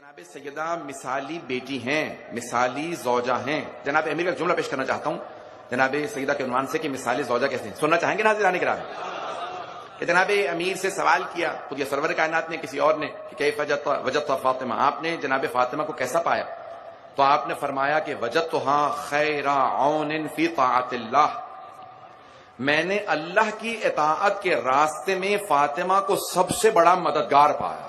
جناب سیدہ مثالی بیٹی ہیں، مثالی زوجہ ہیں. جناب امیر کا جملہ پیش کرنا چاہتا ہوں جناب سیدہ کے عنوان سے کہ مثالی زوجہ کیسے ہیں. سننا چاہیں گے ناظرین کرام کہ جناب امیر سے سوال کیا خود یہ سرور کائنات نے کسی اور نے کہ کیف وجدت فاطمہ، آپ نے جناب فاطمہ کو کیسا پایا؟ تو آپ نے فرمایا کہ وجدتھا خیر عون فی طاعت اللہ، میں نے اللہ کی اطاعت کے راستے میں فاطمہ کو سب سے بڑا مددگار پایا.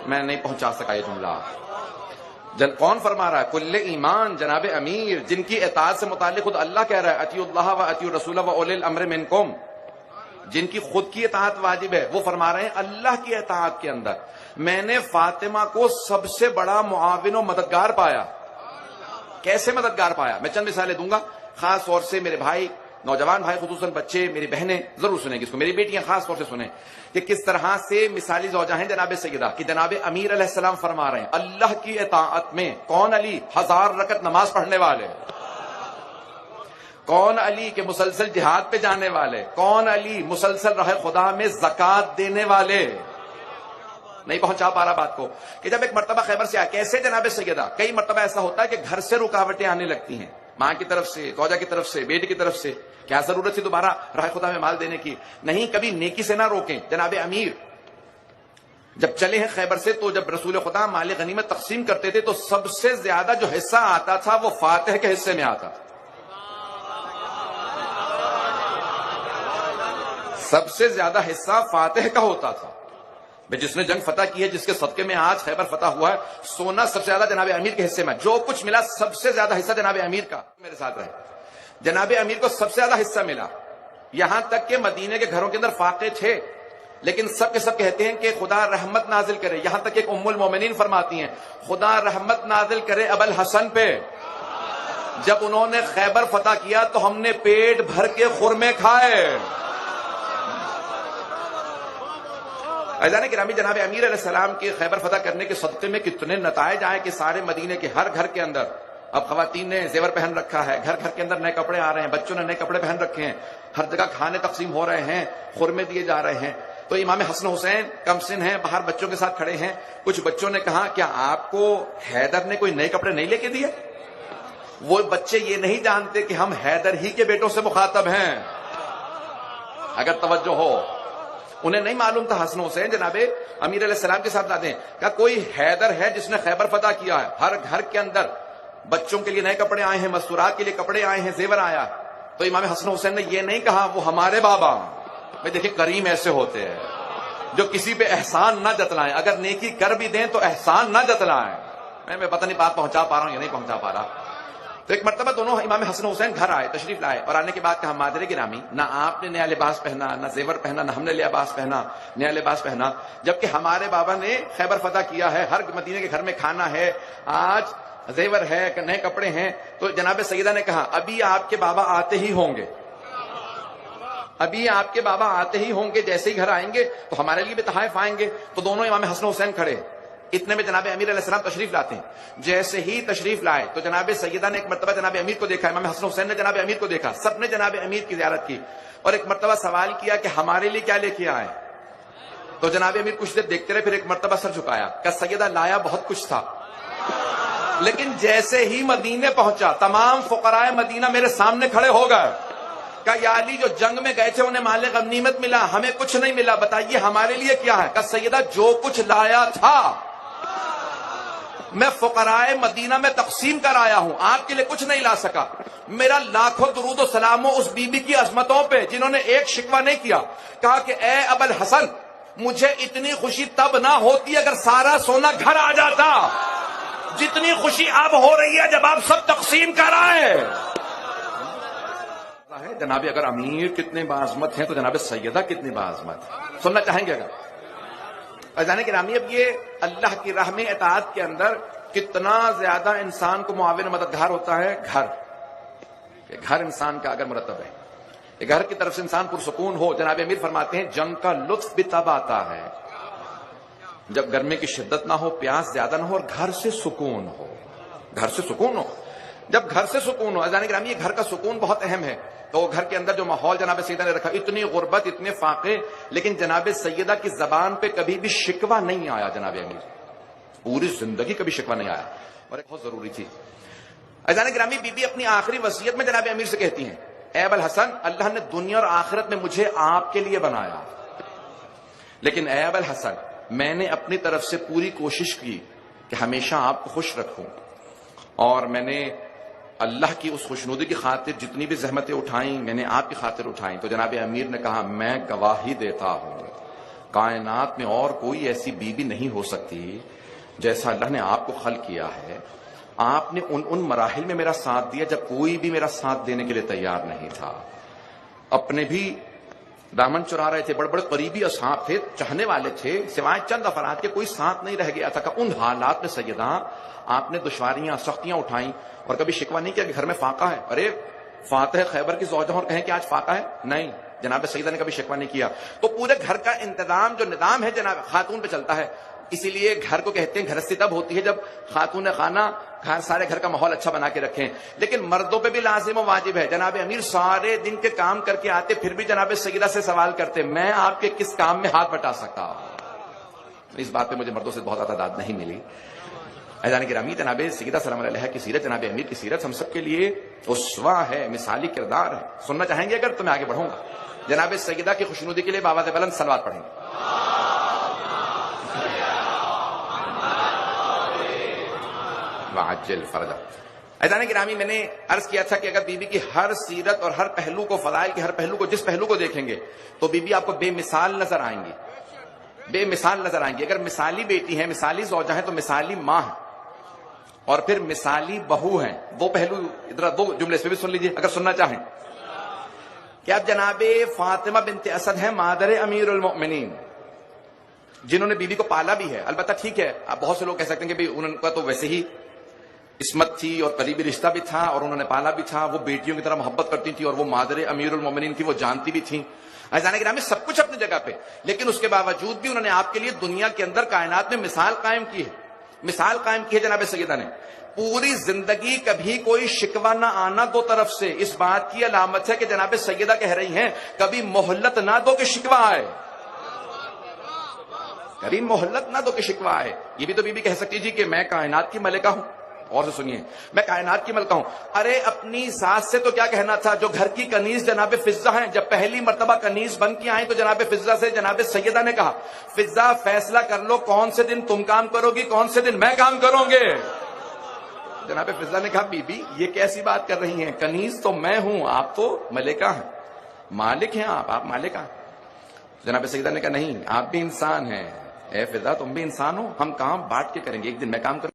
میں نہیں پہنچا سکا یہ جملہ. کون فرما رہا ہے؟ کل ایمان جناب امیر، جن کی اطاعت سے متعلق خود اللہ کہہ رہا ہے اطیعوا اللہ و اطیعوا الرسول و اولی الامر منکم، جن کی خود کی اطاعت واجب ہے، وہ فرما رہے ہیں اللہ کی اطاعت کے اندر میں نے فاطمہ کو سب سے بڑا معاون و مددگار پایا. کیسے مددگار پایا؟ میں چند مثالیں دوں گا، خاص طور سے میرے بھائی، نوجوان بھائی، خصوصاً بچے، میری بہنیں ضرور سنیں گے اس کو، میری بیٹیاں خاص طور سے سنیں کہ کس طرح سے مثالی زوجہ ہیں جناب سیدہ کہ جناب امیر علیہ السلام فرما رہے ہیں اللہ کی اطاعت میں کون علی 1000 رکعت نماز پڑھنے والے، کون علی کے مسلسل جہاد پہ جانے والے، کون علی مسلسل راہ خدا میں زکوٰۃ دینے والے. نہیں پہنچا پا رہا بات کو کہ جب ایک مرتبہ خیبر سے آیا کیسے جناب سیدہ، کئی مرتبہ ایسا ہوتا ہے کہ گھر سے رکاوٹیں آنے لگتی ہیں، ماں کی طرف سے، زوجہ کی طرف سے، بیٹی کی طرف سے. کیا ضرورت تھی دوبارہ راہ خدا میں مال دینے کی؟ نہیں، کبھی نیکی سے نہ روکیں. جناب امیر جب چلے ہیں خیبر سے تو جب رسول خدا مال غنیمت تقسیم کرتے تھے تو سب سے زیادہ جو حصہ آتا تھا وہ فاتح کے حصے میں آتا. سب سے زیادہ حصہ فاتح کا ہوتا تھا. جس نے جنگ فتح کی ہے، جس کے صدقے میں آج خیبر فتح ہوا ہے، سونا سب سے زیادہ جناب امیر کے حصے میں، جو کچھ ملا سب سے زیادہ حصہ جناب امیر کا. میرے ساتھ رہے، جناب امیر کو سب سے زیادہ حصہ ملا. یہاں تک کہ مدینے کے گھروں کے اندر فاقے تھے لیکن سب کے سب کہتے ہیں کہ خدا رحمت نازل کرے. یہاں تک ایک ام المومنین فرماتی ہیں خدا رحمت نازل کرے ابو الحسن پہ. جب انہوں نے خیبر فتح کیا تو ہم نے پیٹ بھر کے خرمے کھائے. عزیزان گرامی، جناب امیر علیہ السلام کے خیبر فتح کرنے کے صدقے میں کتنے نتائج آئے کہ سارے مدینے کے ہر گھر کے اندر اب خواتین نے زیور پہن رکھا ہے، گھر گھر کے اندر نئے کپڑے آ رہے ہیں، بچوں نے نئے کپڑے پہن رکھے ہیں، ہر جگہ کھانے تقسیم ہو رہے ہیں، خرمے دیے جا رہے ہیں. تو امام حسن حسین کم سن ہیں، باہر بچوں کے ساتھ کھڑے ہیں. کچھ بچوں نے کہا کیا آپ کو حیدر نے کوئی نئے کپڑے نہیں لے کے دیے؟ وہ بچے یہ نہیں جانتے کہ ہم حیدر ہی کے بیٹوں سے مخاطب ہیں. اگر توجہ ہو، انہیں نہیں معلوم تھا حسن حسین جناب امیر علیہ السلام کے ساتھ آتے ہیں. کہا کوئی حیدر ہے جس نے خیبر فتح کیا ہے، ہر گھر کے اندر بچوں کے لیے نئے کپڑے آئے ہیں، مستورات کے لیے کپڑے آئے ہیں، زیور آیا. تو امام حسن حسین نے یہ نہیں کہا وہ ہمارے بابا. بھائی دیکھیں کریم ایسے ہوتے ہیں جو کسی پہ احسان نہ جتلائیں، اگر نیکی کر بھی دیں تو احسان نہ جتلائیں. میں پتہ نہیں بات پہنچا پا رہا ہوں یا نہیں پہنچا پا رہا. تو ایک مرتبہ دونوں امام حسن حسین گھر آئے، تشریف لائے، اور آنے کے بعد کہا مادر گرامی، نہ آپ نے نیا لباس پہنا، نہ زیور پہنا، نہ ہم نے لباس پہنا، نیا لباس پہنا، جبکہ ہمارے بابا نے خیبر فتح کیا ہے، ہر مدینے کے گھر میں کھانا ہے، آج زیور ہے، نئے کپڑے ہیں. تو جناب سیدہ نے کہا ابھی آپ کے بابا آتے ہی ہوں گے، ابھی آپ کے بابا آتے ہی ہوں گے، جیسے ہی گھر آئیں گے تو ہمارے لیے بھی تحائف آئیں گے. تو دونوں امام حسن حسین کھڑے. اتنے میں جناب امیر علیہ السلام تشریف لاتے ہیں. جیسے ہی تشریف لائے تو جناب سیدہ نے ایک مرتبہ جناب امیر کو دیکھا، امام حسن حسین نے جناب امیر کو دیکھا، سب نے جناب امیر کی زیارت کی اور ایک مرتبہ سوال کیا کہ ہمارے لیے کیا لے کے آئے؟ تو جناب امیر کچھ دیر دیکھتے رہے، پھر ایک مرتبہ سر جھکایا کہ سیدہ لایا بہت کچھ تھا، لیکن جیسے ہی مدینے پہنچا تمام فقراء مدینہ میرے سامنے کھڑے ہو گئے. کہ یا علی جو جنگ میں گئے تھے انہیں مال غنیمت ملا، ہمیں کچھ نہیں ملا، بتائیے ہمارے لیے کیا ہے؟ کہ سیدہ جو کچھ لایا تھا میں فقراء مدینہ میں تقسیم کر آیا ہوں، آپ کے لیے کچھ نہیں لا سکا. میرا لاکھوں درود و سلام ہو اس بی بی کی عظمتوں پہ جنہوں نے ایک شکوہ نہیں کیا. کہا کہ اے ابو الحسن، مجھے اتنی خوشی تب نہ ہوتی اگر سارا سونا گھر آ جاتا، جتنی خوشی اب ہو رہی ہے جب آپ سب تقسیم کر آئے. جناب اگر امیر کتنے باعظمت ہیں تو جناب سیدہ کتنی باعظمت ہے. سننا چاہیں گے اگر عزیزان گرامی، اب یہ اللہ کی راہ میں اطاعت کے اندر کتنا زیادہ انسان کو معاون مددگار ہوتا ہے. گھر انسان کا اگر مرتب ہے، گھر کی طرف سے انسان پرسکون ہو. جناب امیر فرماتے ہیں جنگ کا لطف بھی تب آتا ہے جب گرمی کی شدت نہ ہو، پیاس زیادہ نہ ہو اور گھر سے سکون ہو. گھر سے سکون ہو. جب گھر سے سکون ہو، عزیزان گرامی یہ گھر کا سکون بہت اہم ہے، تو گھر کے اندر جو ماحول جناب سیدہ نے رکھا، اتنی غربت، اتنے فاقے، لیکن جناب سیدہ کی زبان پہ کبھی بھی شکوہ نہیں آیا، جناب امیر پوری زندگی کبھی شکوہ نہیں آیا۔ اور ایک بہت ضروری چیز، عزیزان گرامی بی بی اپنی آخری وصیت میں جناب امیر سے کہتی ہیں، اے ابو الحسن، اللہ نے دنیا اور آخرت میں مجھے آپ کے لیے بنایا، لیکن اے ابو الحسن میں نے اپنی طرف سے پوری کوشش کی کہ ہمیشہ آپ کو خوش رکھوں، اور میں نے اللہ کی اس خوشنودی کی خاطر جتنی بھی زحمتیں اٹھائیں میں نے آپ کی خاطر اٹھائیں۔ تو جناب امیر نے کہا، میں گواہی دیتا ہوں کائنات میں اور کوئی ایسی بیوی نہیں ہو سکتی جیسا اللہ نے آپ کو خلق کیا ہے۔ آپ نے ان مراحل میں میرا ساتھ دیا جب کوئی بھی میرا ساتھ دینے کے لیے تیار نہیں تھا۔ اپنے بھی دامن چرا رہے تھے، بڑے بڑے قریبی اصحاب تھے، چاہنے والے تھے، سوائے چند افراد کے کوئی ساتھ نہیں رہ گیا تھا۔ کہ ان حالات میں سیدہ آپ نے دشواریاں سختیاں اٹھائیں اور کبھی شکوہ نہیں کیا کہ گھر میں فاقہ ہے۔ ارے فاتح خیبر کی زوجہ اور کہیں کہ آج فاقہ ہے، نہیں، جناب سیدہ نے کبھی شکوہ نہیں کیا۔ تو پورے گھر کا انتظام جو نظام ہے جناب خاتون پہ چلتا ہے، اسی لیے گھر کو کہتے ہیں گھرستی تب ہوتی ہے جب خاتون خانہ سارے گھر کا ماحول اچھا بنا کے رکھیں۔ لیکن مردوں پہ بھی لازم و واجب ہے، جناب امیر سارے دن کے کام کر کے آتے پھر بھی جناب سیدہ سے سوال کرتے، میں آپ کے کس کام میں ہاتھ بٹا سکتا ہوں؟ اس بات پہ مجھے مردوں سے بہت زیادہ داد نہیں ملی۔ عزیزان گرامی جناب سیدہ سلام علیہ کی سیرت، جناب امیر کی سیرت ہم سب کے لیے اسوہ ہے، مثالی کردار ہے۔ سننا چاہیں گے اگر تو میں آگے بڑھوں گا۔ جناب سیدہ کی خوشنودی کے لیے بآواز بلند صلوات پڑھیں گے۔ وعجل فرجہ۔ عزیزان گرامی میں نے عرض کیا تھا کہ اگر بی بی کی ہر سیرت اور ہر پہلو کو، فضائل کے ہر پہلو کو، جس پہلو کو دیکھیں گے تو بی بی آپ کو بے مثال نظر آئیں گی، بے مثال نظر آئیں گی۔ اگر مثالی بیٹی ہے، مثالی زوجہ ہے، تو مثالی ماں ہے، اور پھر مثالی بہو ہیں۔ وہ پہلو ادھر دو جملے سے بھی سن لیجئے اگر سننا چاہیں کہ اب جناب فاطمہ بنت اسد ہیں مادر امیر المؤمنین، جنہوں نے بی بی کو پالا بھی ہے۔ البتہ ٹھیک ہے، اب بہت سے لوگ کہہ سکتے ہیں کہ ان کا تو ویسے ہی عصمت تھی اور قریبی رشتہ بھی تھا اور انہوں نے پالا بھی تھا، وہ بیٹیوں کی طرح محبت کرتی تھی اور وہ مادر امیر المومنین تھی، وہ جانتی بھی تھیں۔ عزیزان گرامی سب کچھ اپنی جگہ پہ، لیکن اس کے باوجود بھی انہوں نے آپ کے لیے دنیا کے اندر کائنات میں مثال قائم کی ہے، مثال قائم کی ہے جناب سیدہ نے۔ پوری زندگی کبھی کوئی شکوہ نہ آنا دو طرف سے، اس بات کی علامت ہے کہ جناب سیدہ کہہ رہی ہیں کبھی مہلت نہ دو کہ شکوہ آئے، کبھی مہلت نہ دو کہ شکوہ آئے۔ یہ بھی تو بی بی کہہ سکتی جی کہ میں کائنات کی ملکہ ہوں، اور سے سنیے، میں کائنات کی ملکہ ہوں۔ ارے اپنی ساس سے تو کیا کہنا تھا، جو گھر کی کنیز جناب فضہ ہیں، جب پہلی مرتبہ کنیز بن کے آئیں تو جناب فضہ سے جناب سیدہ نے کہا، فضہ فیصلہ کر لو کون سے دن تم کام کرو گی، کون سے دن میں کام کروں گے۔ جناب فضہ نے کہا، بی بی یہ کیسی بات کر رہی ہیں، کنیز تو میں ہوں، آپ تو ملکہ ہیں، مالک ہیں آپ مالکہ ہیں۔ جناب سیدہ نے کہا، نہیں آپ بھی انسان ہیں، اے فضہ تم بھی انسان ہو، ہم کام بانٹ کے کریں گے، ایک دن میں کام کروں